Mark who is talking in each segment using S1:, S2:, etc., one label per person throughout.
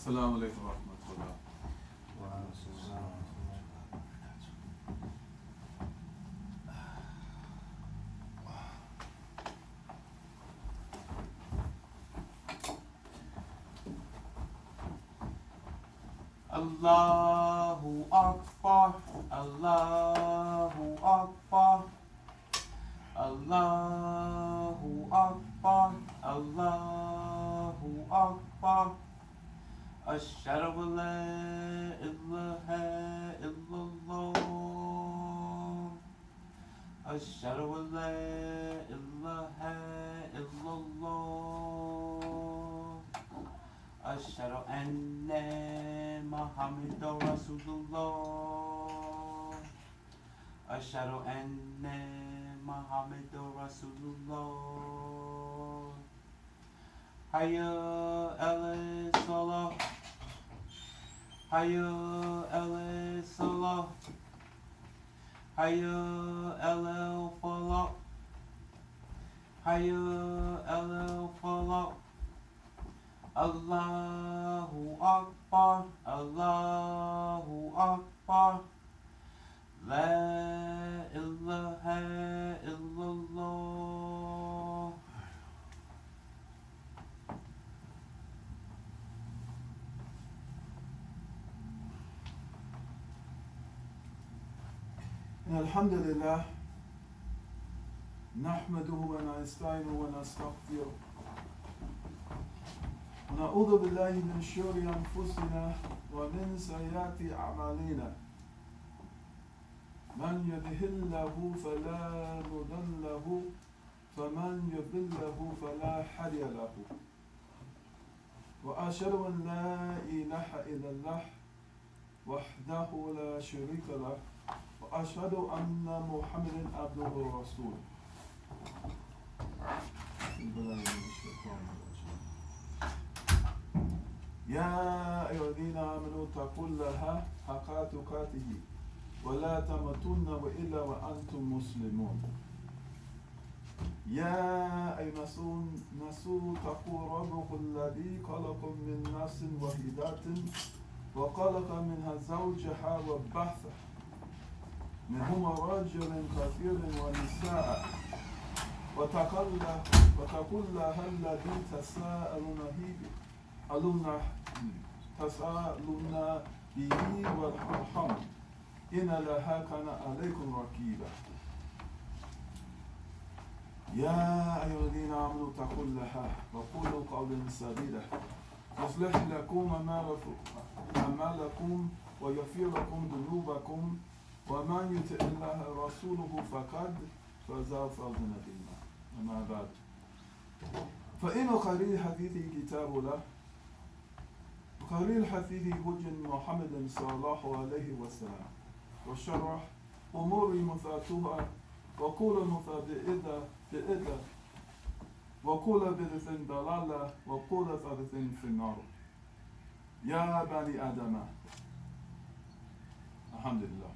S1: Assalamu alaikum wa rahmatullah. Allahu Akbar, Allahu Akbar, Allahu Akbar, Allahu Akbar. Ashhadu an la ilaha illallah. Ashhadu an la ilaha illallah. Ashhadu anna Muhammadan Rasulullah. Ashhadu anna Muhammadan Rasulullah. Hayya ala salah. Hayya ala salah. Hayya ala falah. Hayya ala falah. Allahu Akbar, Allahu Akbar. La ilaha illallah.
S2: Alhamdulillah, nahmaduhu wa nasta'inuhu wa nastaghfiruh. ونعوذ بالله من شرور أنفسنا ومن سيئات أعمالنا من يهده الله فلا مضل له ومن يضلل فلا هادي له وأشهد أن لا إله إلا الله وحده لا شريك له وأشهد أن محمدا عبده ورسوله. يا أيها الذين آمنوا اتقوا الله حق تقاته ولا تموتن إلا وأنتم مسلمون. يا أيها الناس اتقوا ربكم الذي خلقكم من نفس واحدة وخلق منها زوجها وبث منهما رجلا كثيرا ونساء واتقوا الله الذي تساءلون به والأرحام إن الله كان عليكم رقيبا. يا أيها الذين آمنوا اتقوا الله وقولوا قولا سديدا يصلح لكم أعمالكم ويغفر لكم ذنوبكم ومن يطع الله ورسوله فقد فاز فوزا عظيما. أما بعد فإن خير الحديث كتاب الله وخير الحديث هدي محمد صلى الله عليه وسلم وشر أمور محدثاتها وكل محدثة بدعة وكل بدعة ضلالة وكل ضلالة في النار. يا بني آدم الحمد لله.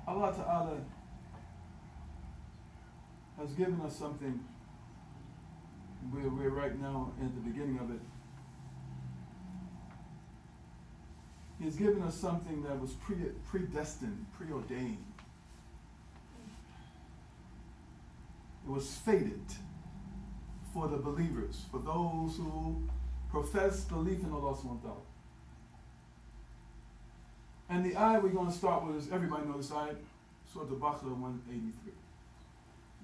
S2: Allah Ta'ala has given us something. We're right now at the beginning of it. He's given us something that was predestined, preordained. It was fated for the believers, for those who profess belief in Allah subhanahu wa ta'ala. And the ayah we're going to start with is, everybody knows this ayah, Surah Al-Baqarah 183.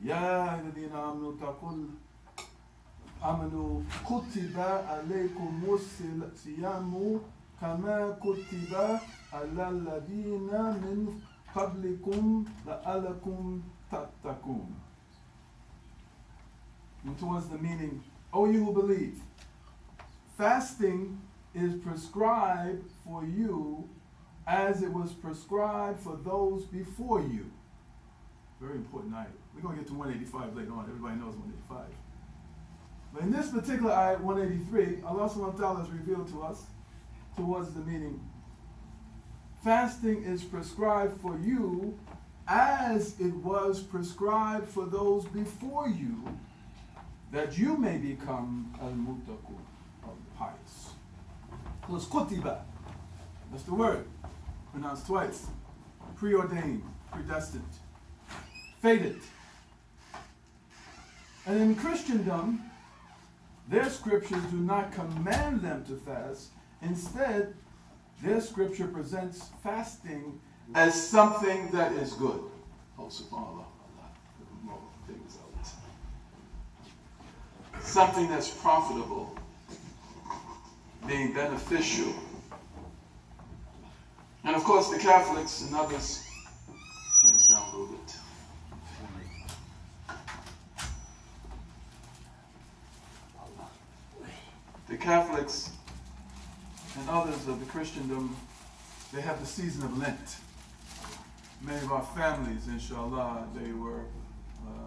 S2: Ya ayyuhalladhina amanu taqul amanu kutiba alaykumus siyamu kama kutiba alal ladina min qablikum la'alakum tattaqun. And towards the meaning, O you who believe, fasting is prescribed for you as it was prescribed for those before you. Very important ayah. We're going to get to 185 later on. Everybody knows 185. But in this particular ayah, 183, Allah subhanahu wa ta'ala has revealed to us towards the meaning, fasting is prescribed for you as it was prescribed for those before you, that you may become al-muttaqun, pious. Because kutiba, that's the word, pronounced twice. Preordained, predestined, fated. And in Christendom, their scriptures do not command them to fast. Instead, their scripture presents fasting as something that is good. Oh, subhanAllah, Allah, more things out. Something that's profitable, being beneficial. And of course, the Catholics and others, turn this down a little bit. The Catholics and others of the Christendom, they have the season of Lent. Many of our families, inshallah, they were,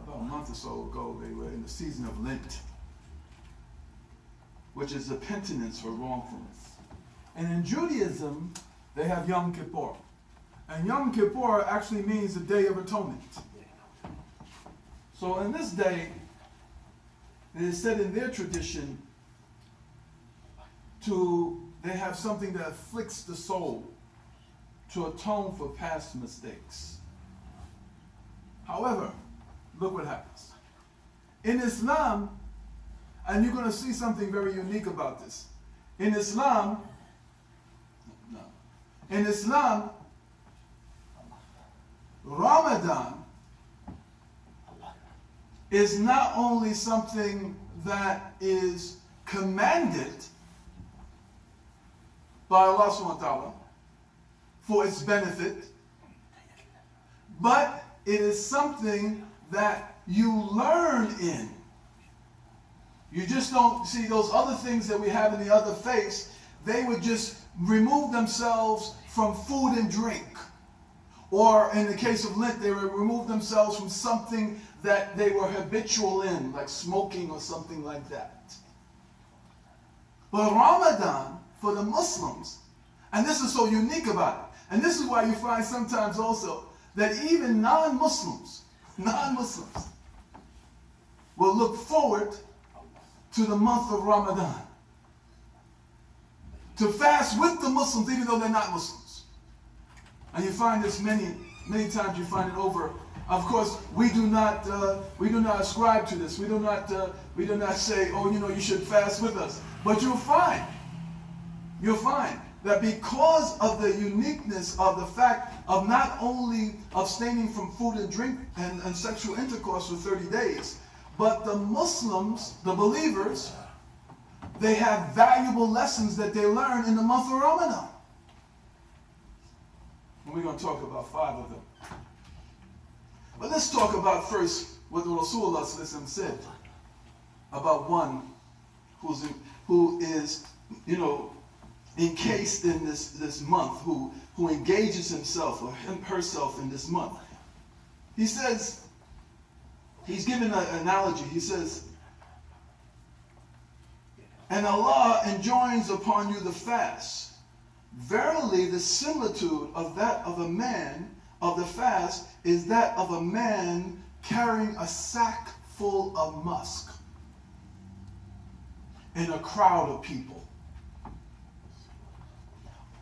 S2: about a month or so ago, they were in the season of Lent, which is a penitence for wrongfulness. And in Judaism, they have Yom Kippur. And Yom Kippur actually means the Day of Atonement. So in this day, it is said in their tradition, they have something that afflicts the soul to atone for past mistakes. However, look what happens. In Islam, and you're going to see something very unique about this. In Islam, Ramadan is not only something that is commanded by Allah subhanahu wa ta'ala for its benefit, but it is something that you learn in. You just don't see those other things that we have in the other faiths. They would just remove themselves from food and drink. Or in the case of Lent, they would remove themselves from something that they were habitual in, like smoking or something like that. But Ramadan, for the Muslims, and this is so unique about it, and this is why you find sometimes also that even non-Muslims will look forward to the month of Ramadan, to fast with the Muslims even though they're not Muslims. And you find this many times. You find it over. Of course, we do not ascribe to this. We do not say, oh, you should fast with us. But you'll find that because of the uniqueness of the fact of not only abstaining from food and drink and sexual intercourse for 30 days, but the Muslims, the believers, they have valuable lessons that they learn in the month of Ramadan. And we're going to talk about 5 of them. But let's talk about first what the Rasulullah said about one who is encased in this month, who engages himself or herself in this month. He says, he's given an analogy. He says, and Allah enjoins upon you the fast. Verily, the similitude of that of a man, of the fast, is that of a man carrying a sack full of musk in a crowd of people.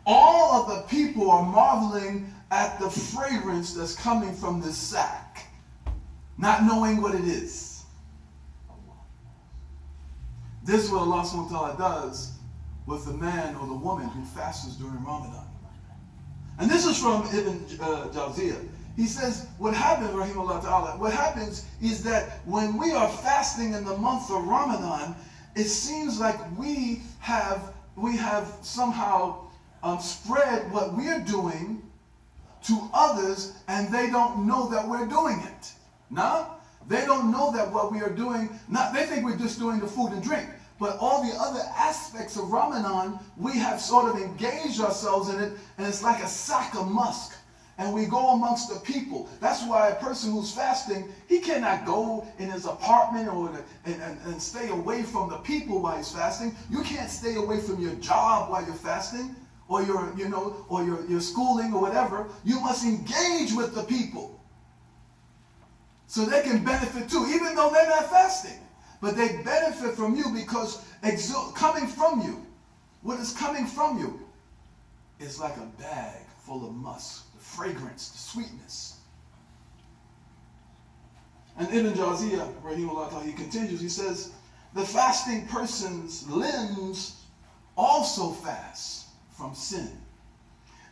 S2: All of the people are marveling at the fragrance that's coming from this sack, not knowing what it is. This is what Allah subhanahu wa ta'ala does with the man or the woman who fasts during Ramadan. And this is from Ibn Jawziyah. He says, what happens, rahimahullah ta'ala, what happens is that when we are fasting in the month of Ramadan, it seems like we have somehow spread what we're doing to others, and they don't know that we're doing it. No? They don't know that what we are doing, they think we're just doing the food and drink. But all the other aspects of Ramadan, we have sort of engaged ourselves in it, and it's like a sack of musk. And we go amongst the people. That's why a person who's fasting, he cannot go in his apartment and stay away from the people while he's fasting. You can't stay away from your job while you're fasting, or your schooling or whatever. You must engage with the people so they can benefit too, even though they're not fasting. but they benefit from you because coming from you, what is coming from you is like a bag full of musk, the fragrance, the sweetness. And Ibn Jawziyah, rahimahullah, he continues, he says, the fasting person's limbs also fast from sin.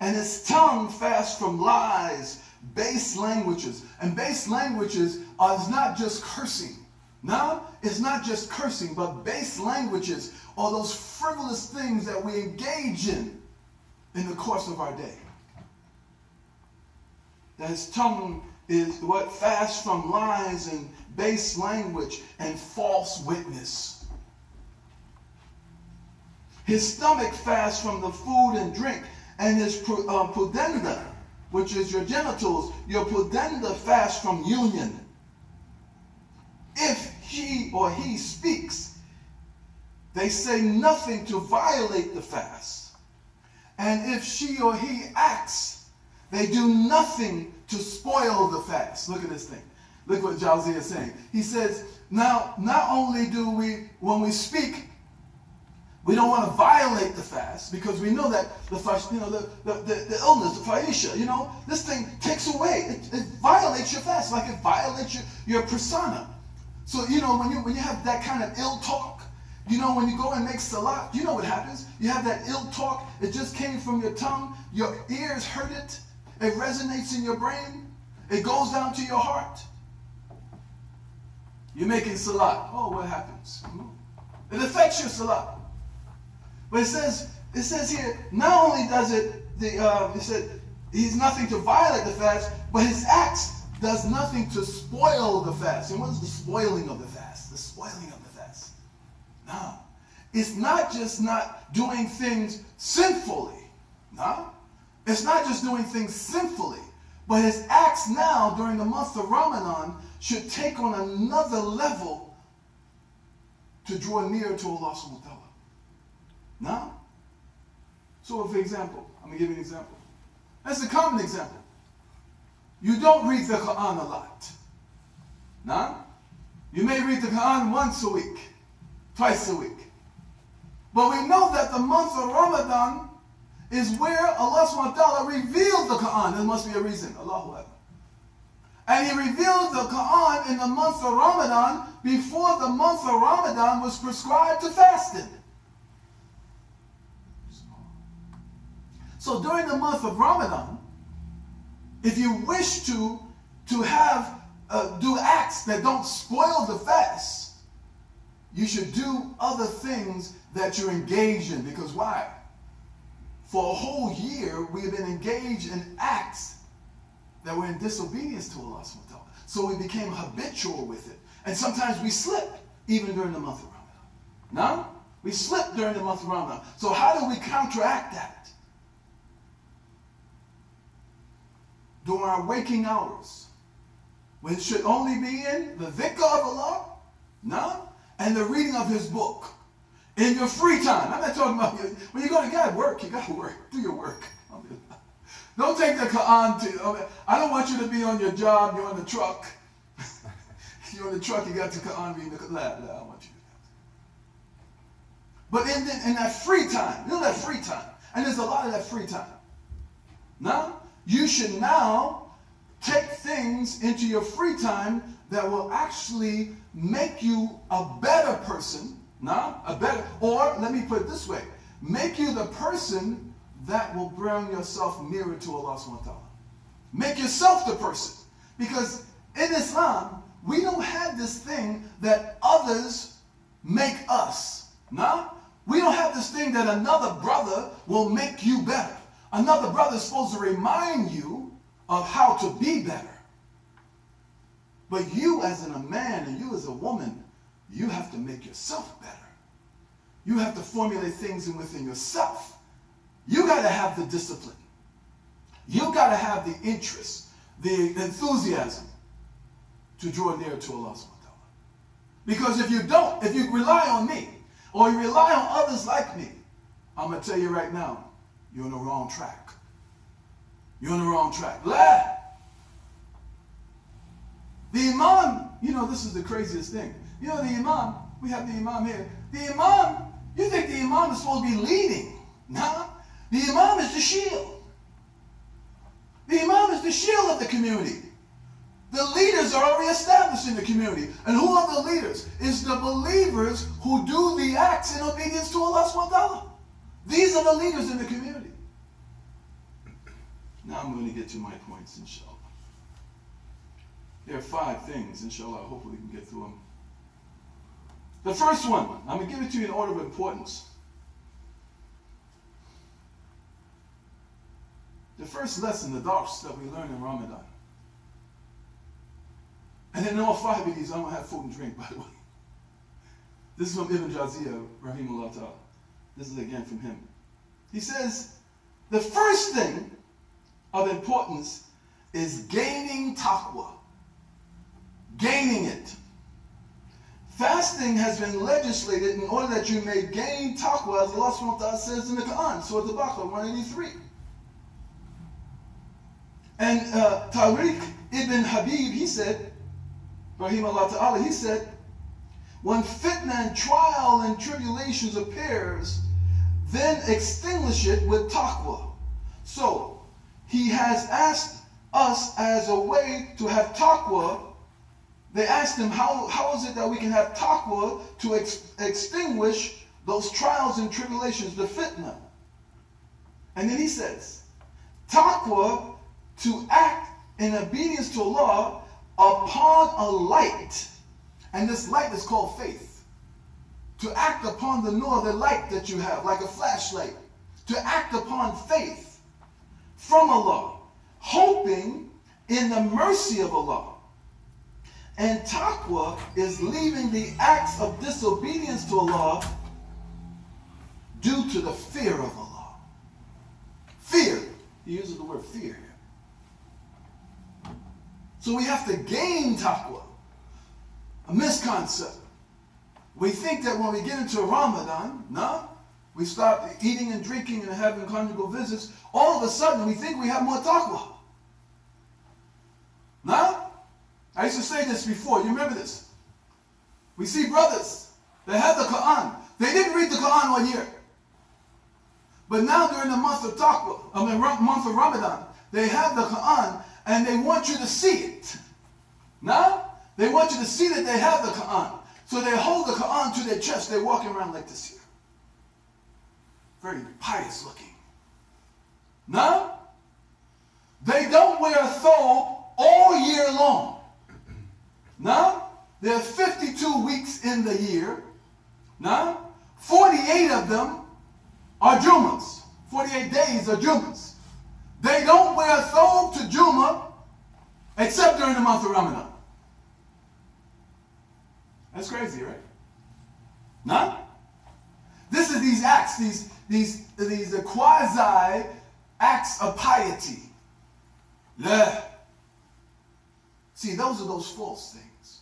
S2: And his tongue fasts from lies, base languages. And base languages is not just cursing. No, it's not just cursing, but base languages are those frivolous things that we engage in the course of our day. That his tongue is what fasts from lies and base language and false witness. His stomach fasts from the food and drink, and his pudenda, which is your genitals, your pudenda fasts from union. If she or he speaks, they say nothing to violate the fast. And if she or he acts, they do nothing to spoil the fast. Look at this thing. Look what Jawziyah is saying. He says, now, not only do we, when we speak, we don't want to violate the fast because we know that the illness, the fahisha, this thing takes away. It violates your fast, like it violates your persona. So, when you have that kind of ill talk, when you go and make salat, you know what happens. You have that ill talk. It just came from your tongue. Your ears heard it. It resonates in your brain. It goes down to your heart. You're making salat. Oh, what happens? It affects your salat. But it says here, not only does it said he's nothing to violate the fast, but his acts does nothing to spoil the fast. And what is the spoiling of the fast? The spoiling of the fast. No. It's not just not doing things sinfully. No. It's not just doing things sinfully. But his acts now during the month of Ramadan should take on another level to draw near to Allah subhanahu wa ta'ala. No? So for example, I'm going to give you an example. That's a common example. You don't read the Quran a lot. No? You may read the Quran once a week, twice a week. But we know that the month of Ramadan is where Allah subhanahu wa ta'ala revealed the Quran. There must be a reason. Allahu Akbar. And he revealed the Quran in the month of Ramadan before the month of Ramadan was prescribed to fasting. So during the month of Ramadan, if you wish to have do acts that don't spoil the fast, you should do other things that you're engaged in. Because why? For a whole year, we have been engaged in acts that were in disobedience to Allah subhanahu wa ta'ala. So we became habitual with it. And sometimes we slip, even during the month of Ramadan. No? We slip during the month of Ramadan. So how do we counteract that? During our waking hours, when it should only be in the dhikr of Allah, no, and the reading of His book. In your free time. I'm not talking about when you go to God, work. You got to work. Do your work. Don't take the Quran to. I don't want you to be on your job. You're on the truck. You're on the truck. You got the Quran reading the Quran. I don't want you to do that. But in that free time, that free time, and there's a lot of that free time. Now, you should now take things into your free time that will actually make you a better person. Or let me put it this way, make you the person that will bring yourself nearer to Allah subhanahu wa ta'ala. Make yourself the person. Because in Islam, we don't have this thing that others make us. No? We don't have this thing that another brother will make you better. Another brother is supposed to remind you of how to be better. But you as a man and you as a woman, you have to make yourself better. You have to formulate things within yourself. You got to have the discipline. You got to have the interest, the enthusiasm to draw near to Allah subhanahu wa ta'ala. Because if you don't, if you rely on me, or you rely on others like me, I'm going to tell you right now, you're on the wrong track. You're on the wrong track. The Imam, this is the craziest thing. You know the Imam, we have the Imam here. The Imam, you think the Imam is supposed to be leading. No. The Imam is the shield. The Imam is the shield of the community. The leaders are already established in the community. And who are the leaders? It's the believers who do the acts in obedience to Allah subhanahu wa ta'ala. These are the leaders in the community. Now I'm going to get to my points, inshallah. There are 5 things, inshallah. Hopefully we can get through them. The first one, I'm going to give it to you in order of importance. The first lesson, the dars that we learn in Ramadan. And then all 5 of these, I'm going to have food and drink, by the way. This is from Ibn Jaziyah, rahimahullah ta'ala. This is again from him. He says, the first thing of importance is gaining taqwa. Gaining it. Fasting has been legislated in order that you may gain taqwa, as Allah subhanahu wa ta'ala says in the Quran, Surah Al-Baqarah 183. And Tariq ibn Habib, he said, rahimahullah ta'ala, he said, when fitna and trial and tribulations appears, then extinguish it with taqwa. So, he has asked us as a way to have taqwa. They asked him, how is it that we can have taqwa to extinguish those trials and tribulations, the fitna? And then he says, taqwa to act in obedience to Allah upon a light. And this light is called faith. To act upon the nur, the light that you have, like a flashlight. To act upon faith from Allah, hoping in the mercy of Allah. And taqwa is leaving the acts of disobedience to Allah due to the fear of Allah. Fear. He uses the word fear here. So we have to gain taqwa. A misconcept. We think that when we get into Ramadan, no, we start eating and drinking and having conjugal visits, all of a sudden we think we have more taqwa. No? I used to say this before. You remember this? We see brothers that have the Quran. They didn't read the Quran 1 year. But now during the month of taqwa, month of Ramadan, they have the Quran and they want you to see it. Now, they want you to see that they have the Quran. So they hold the Quran to their chest. They're walking around like this here. Very pious looking. Now, they don't wear a thobe all year long. Now, there are 52 weeks in the year. Now, 48 of them are Jummahs. 48 days are Jummahs. They don't wear a thobe to Jummah except during the month of Ramadan. That's crazy, right? No? This is these acts, these quasi acts of piety. Yeah. See, those are those false things.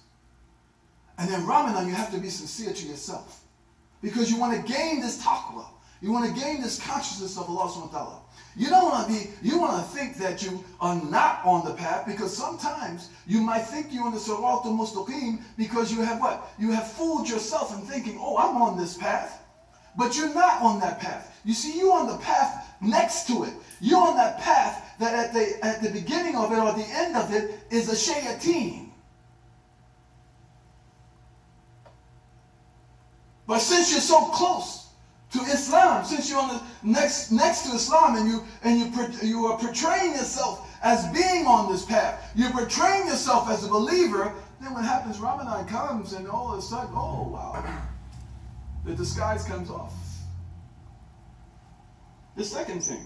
S2: And then Ramadan, you have to be sincere to yourself. Because you want to gain this taqwa. You want to gain this consciousness of Allah subhanahu wa ta'ala. You want to think that you are not on the path, because sometimes you might think you're on the Sirat al-Mustaqim because you have what? You have fooled yourself in thinking, oh, I'm on this path. But you're not on that path. You see, you're on the path next to it. You're on that path that at the beginning of it or the end of it is a shayateen. But since you're so close to Islam, since you're on the next to Islam, and you are portraying yourself as being on this path, you're portraying yourself as a believer, then what happens? Ramadan comes and all of a sudden, oh wow, the disguise comes off. The second thing,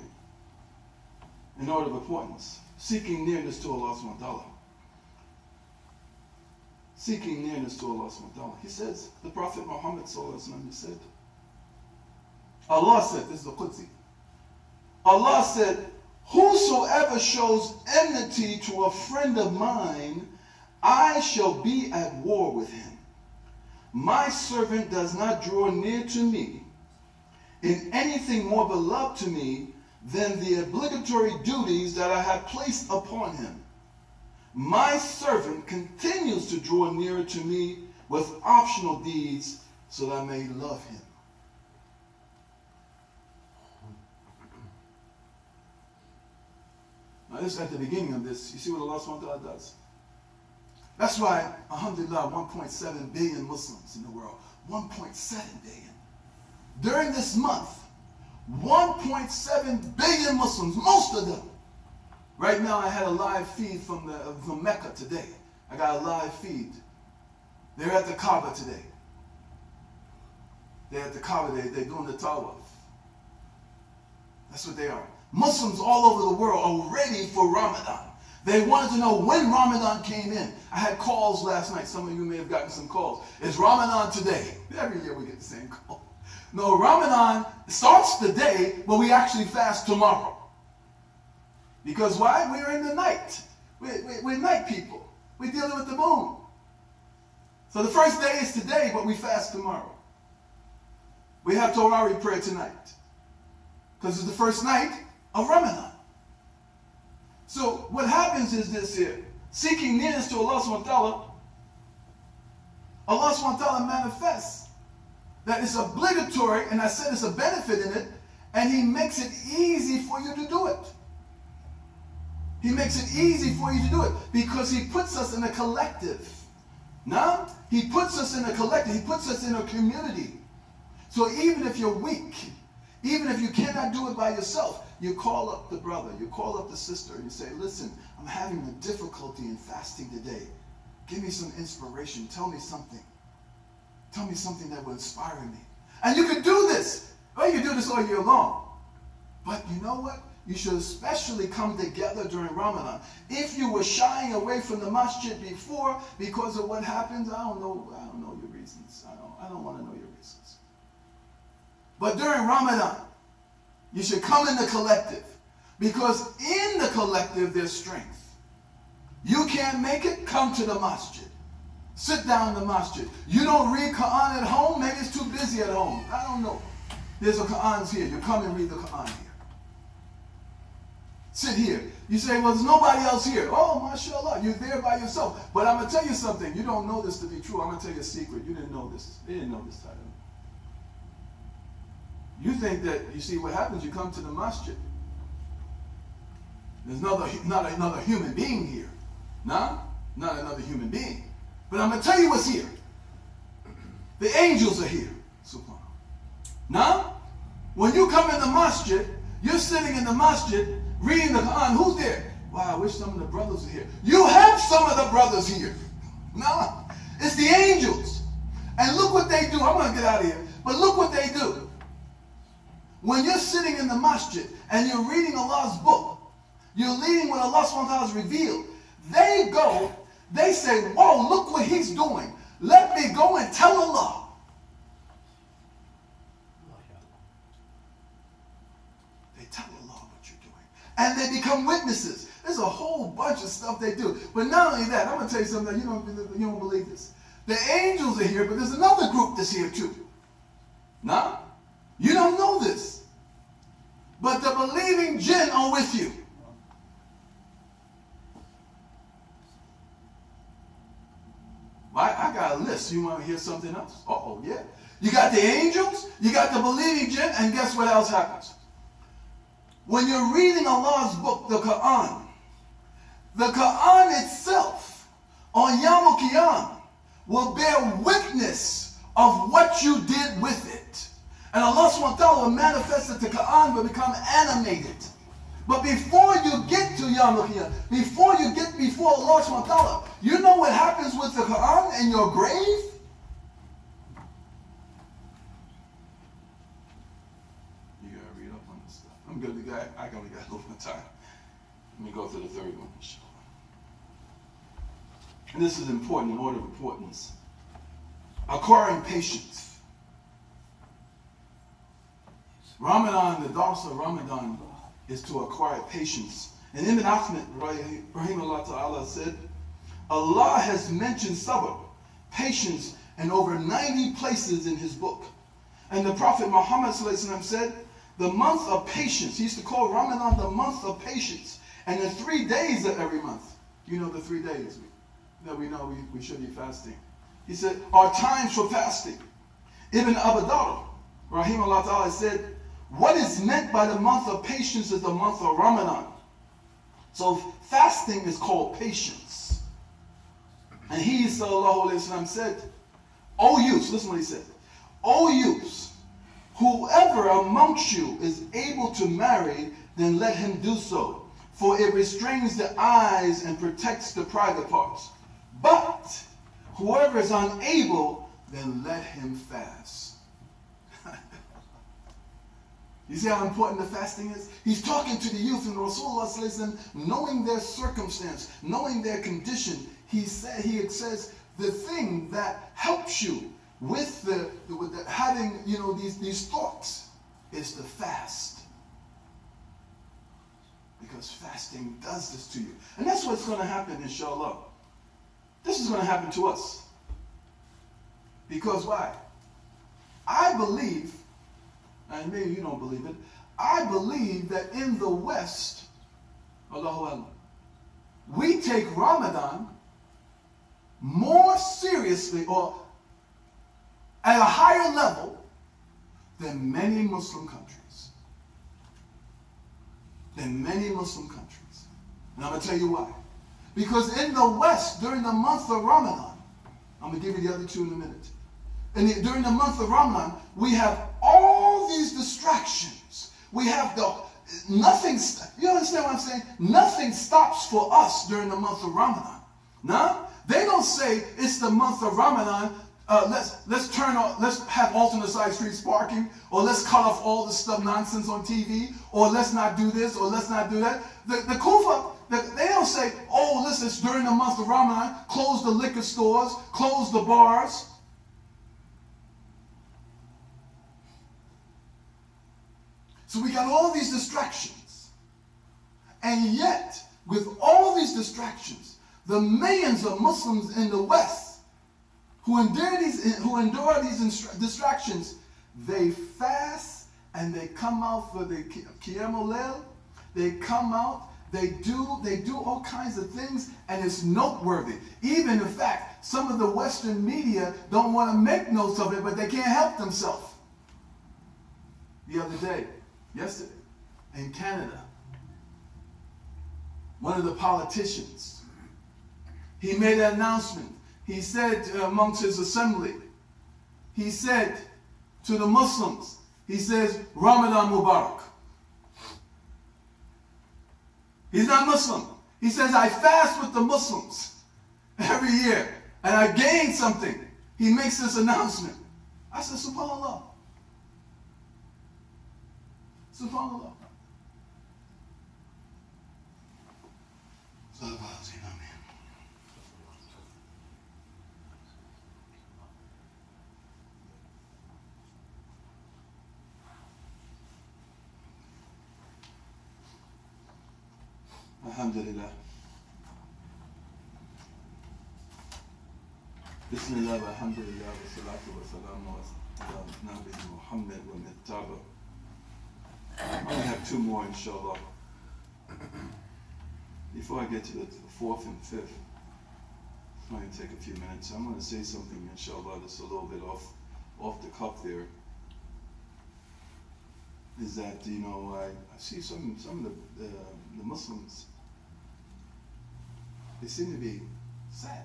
S2: in order of importance, seeking nearness to Allah subhanahu wa ta'ala. Seeking nearness to Allah subhanahu wa ta'ala. He says, the Prophet Muhammad sallallahu alaihi wasallam said, Allah said, this is the Qudsi. Allah said, whosoever shows enmity to a friend of mine, I shall be at war with him. My servant does not draw near to me in anything more beloved to me than the obligatory duties that I have placed upon him. My servant continues to draw nearer to me with optional deeds so that I may love him. Now this is at the beginning of this. You see what Allah subhanahu wa ta'ala does? That's why, alhamdulillah, 1.7 billion Muslims in the world. 1.7 billion. During this month, 1.7 billion Muslims, most of them. Right now I had a live feed from Mecca today. I got a live feed. They're at the Kaaba today. They're at the Kaaba, they're doing the tawaf. That's what they are. Muslims all over the world are ready for Ramadan. They wanted to know when Ramadan came in. I had calls last night. Some of you may have gotten some calls. Is Ramadan today? Every year we get the same call. No, Ramadan starts today, but we actually fast tomorrow. Because why? We're in the night. We're night people. We're dealing with the moon. So the first day is today, but we fast tomorrow. We have Tarawih prayer tonight. Because it's the first night of Ramadan. So what happens is this here. Seeking nearness to Allah subhanahu wa ta'ala, Allah subhanahu wa ta'ala manifests that it's obligatory, and I said it's a benefit in it, and He makes it easy for you to do it. He makes it easy for you to do it because He puts us in a collective. Now, He puts us in a collective. He puts us in a community. So even if you're weak, even if you cannot do it by yourself, you call up the brother, you call up the sister, and you say, listen, I'm having a difficulty in fasting today. Give me some inspiration. Tell me something. Tell me something that will inspire me. And you can do this. Well, you do this all year long. But you know what? You should especially come together during Ramadan. If you were shying away from the masjid before because of what happens, I don't know your reasons. I don't want to know your reasons. But during Ramadan, you should come in the collective. Because in the collective, there's strength. You can't make it, come to the masjid. Sit down in the masjid. You don't read Quran at home, maybe it's too busy at home. I don't know. There's a Quran's here. You come and read the Quran here. Sit here. You say, well, there's nobody else here. Oh, mashallah, you're there by yourself. But I'm going to tell you something. You don't know this to be true. I'm going to tell you a secret. You didn't know this. They didn't know this title. You think that, you see what happens, you come to the masjid. There's not another human being here. No? Not another human being. But I'm going to tell you what's here. The angels are here. Subhanallah. Now, when you come in the masjid, you're sitting in the masjid, reading the Quran. Who's there? Wow, I wish some of the brothers are here. You have some of the brothers here. No, it's the angels. And look what they do. I'm going to get out of here. But look what they do. When you're sitting in the masjid and you're reading Allah's book, you're reading what Allah subhanahu wa ta'ala has revealed. They go, they say, whoa, look what he's doing. Let me go and tell Allah. They tell Allah what you're doing. And they become witnesses. There's a whole bunch of stuff they do. But not only that, I'm going to tell you something that you don't believe this. The angels are here, but there's another group that's here too. Nah? You don't know this. But the believing jinn are with you. I got a list. You want to hear something else? Uh-oh, yeah. You got the angels, you got the believing jinn, and guess what else happens? When you're reading Allah's book, the Quran itself, on Yawm al-Qiyam, will bear witness of what you did with it. And Allah subhanahu wa ta'ala will manifest that the Quran will become animated. But before you get to Yawm al-Qiyam, before you get before Allah subhanahu wa ta'ala, you know what happens with the Quran in your grave? You gotta read up on this stuff. I'm good. I only got a little bit of time. Let me go to the third one. And this is important in order of importance. Acquiring patience. Ramadan, the dars of Ramadan is to acquire patience. And Ibn Ahmed, rahimahullah ta'ala, said, Allah has mentioned sabr, patience, in over 90 places in his book. And the Prophet Muhammad said, the month of patience, he used to call Ramadan the month of patience. And the 3 days of every month, you know the 3 days that we know we should be fasting. He said, are times for fasting. Ibn Abadar, rahimahullah ta'ala, said, what is meant by the month of patience is the month of Ramadan. So fasting is called patience. And he, sallallahu alayhi wa sallam, said, O youths, listen what he said. O youths, whoever amongst you is able to marry, then let him do so. For it restrains the eyes and protects the private parts. But whoever is unable, then let him fast. You see how important the fasting is? He's talking to the youth, and Rasulullah says, knowing their circumstance, knowing their condition, he says the thing that helps you with having these thoughts is to fast. Because fasting does this to you. And that's what's going to happen, inshallah. This is going to happen to us. Because why? I believe, and maybe you don't believe it, I believe that in the West, Allahu Akbar, we take Ramadan more seriously or at a higher level than many Muslim countries. And I'm going to tell you why. Because in the West, during the month of Ramadan, I'm going to give you the other two in a minute. And during the month of Ramadan, we have all these distractions. We have nothing, you understand what I'm saying? Nothing stops for us during the month of Ramadan. No? They don't say it's the month of Ramadan, let's have alternate side streets parking, or let's cut off all this stuff nonsense on TV, or let's not do this, or let's not do that. The Kufa, they don't say, oh, listen, it's during the month of Ramadan, close the liquor stores, close the bars. So we got all these distractions. And yet, with all these distractions, the millions of Muslims in the West who endure these distractions, they fast and they come out for the Qiyamul Layl. They come out, they do all kinds of things, and it's noteworthy. Even in fact, some of the Western media don't want to make notes of it, but they can't help themselves. Yesterday, in Canada, one of the politicians, he made an announcement. He said amongst his assembly, he said to the Muslims, he says, Ramadan Mubarak. He's not Muslim. He says, I fast with the Muslims every year, and I gain something. He makes this announcement. I said, SubhanAllah. SubhanAllah. Alhamdulillah. Bismillah wa alhamdulillah wa salatu wa salamu ala Nabi Muhammad wa mittaba. I'm going to have two more, inshallah. Before I get to the fourth and fifth, I'm going to take a few minutes. I'm going to say something, inshallah, that's a little bit off the cuff there. Is that, I see some of the Muslims, they seem to be sad.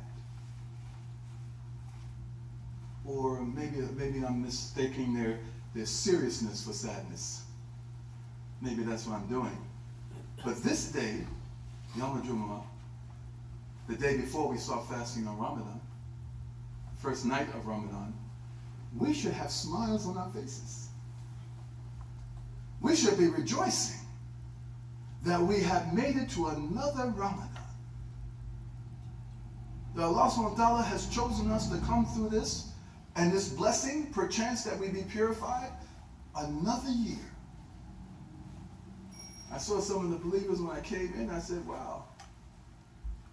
S2: Or maybe I'm mistaking their seriousness for sadness. Maybe that's what I'm doing. But this day, Yom Jumu'ah, the day before we start fasting on Ramadan, first night of Ramadan, we should have smiles on our faces. We should be rejoicing that we have made it to another Ramadan. That Allah subhanahu wa ta'ala has chosen us to come through this, and this blessing, perchance that we be purified, another year. I saw some of the believers when I came in, I said, wow.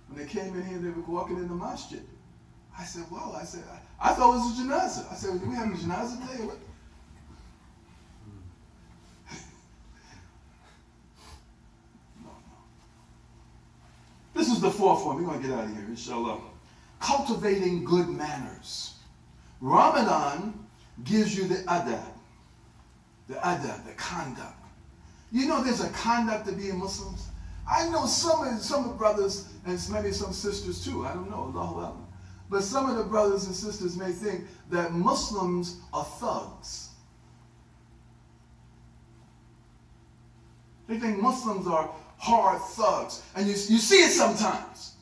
S2: When they came in here, they were walking in the masjid. I said, wow. I thought it was a janazah. I said, do we have a janazah today? What? No. This is the fourth one. We're going to get out of here, inshallah. cultivating good manners. Ramadan gives you the adab, the conduct. You know there's a conduct to being Muslims? I know some brothers and maybe some sisters too, I don't know, Allahu Akbar. But some of the brothers and sisters may think that Muslims are thugs. They think Muslims are hard thugs. And you see it sometimes.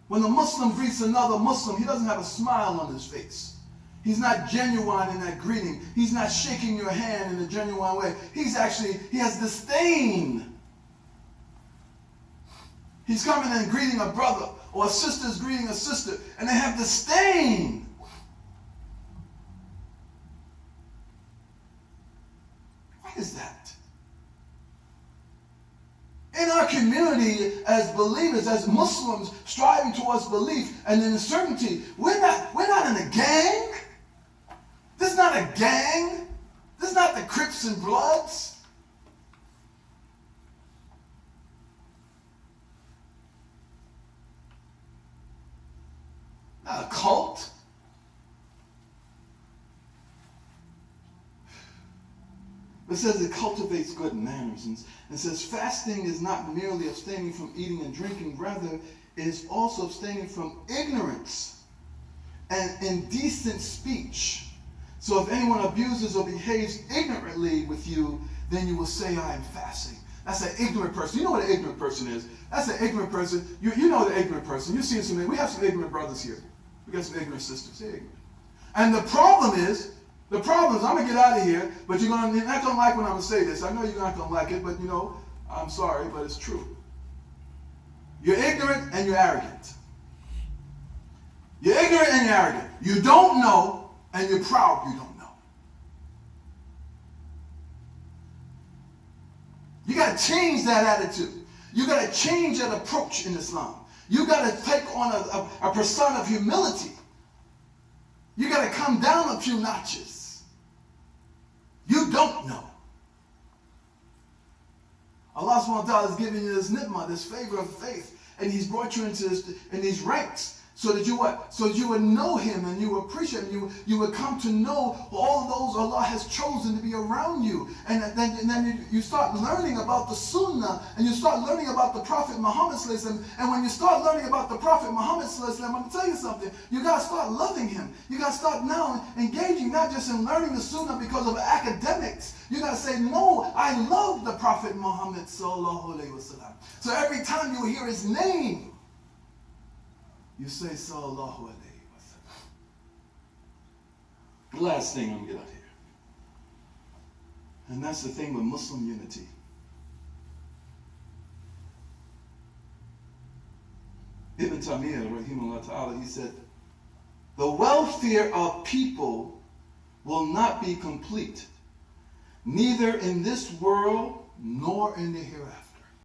S2: When a Muslim greets another Muslim, he doesn't have a smile on his face. He's not genuine in that greeting. He's not shaking your hand in a genuine way. He has disdain. He's coming and greeting a brother, or a sister's greeting a sister, and they have disdain. What is that? In our community, as believers, as Muslims, striving towards belief and in certainty, we're not in a gang. This is not a gang. This is not the Crips and Bloods. Not a cult. It says it cultivates good manners, and says fasting is not merely abstaining from eating and drinking, rather it is also abstaining from ignorance and indecent speech. So if anyone abuses or behaves ignorantly with you, then you will say, I am fasting. That's an ignorant person. You know what an ignorant person is. That's an ignorant person. You know the ignorant person. You've seen some. We have some ignorant brothers here. We got some ignorant sisters. They're ignorant. And the problem is, I'm going to get out of here, but you're not going to like when I'm going to say this. I know you're not going to like it, but I'm sorry, but it's true. You're ignorant and you're arrogant. You're ignorant and you're arrogant. You don't know and you're proud you don't know. You got to change that attitude. You got to change that approach in Islam. You got to take on a persona of humility. You got to come down a few notches. You don't know. Allah subhanahu wa ta'ala is giving you this ni'mah, this favor of faith, and He's brought you into these ranks so that you what? So that you would know Him and you would appreciate Him. You would come to know all those Allah has chosen to be around you. And then you start learning about the Sunnah, and you start learning about the Prophet Muhammad sallallahu alaihi wasallam. And when you start learning about the Prophet Muhammad sallallahu alaihi wasallam, I'm going to tell you something. You got to start loving him. You got to start now engaging not just in learning the Sunnah because of academics. You got to say, no, I love the Prophet Muhammad sallallahu alaihi wasallam. So every time you hear his name, you say, sallallahu alayhi wa sallam. The last thing I'm going to get out here. And that's the thing with Muslim unity. Ibn Taymiyyah, rahimahullah ta'ala, he said, the welfare of people will not be complete, neither in this world nor in the hereafter.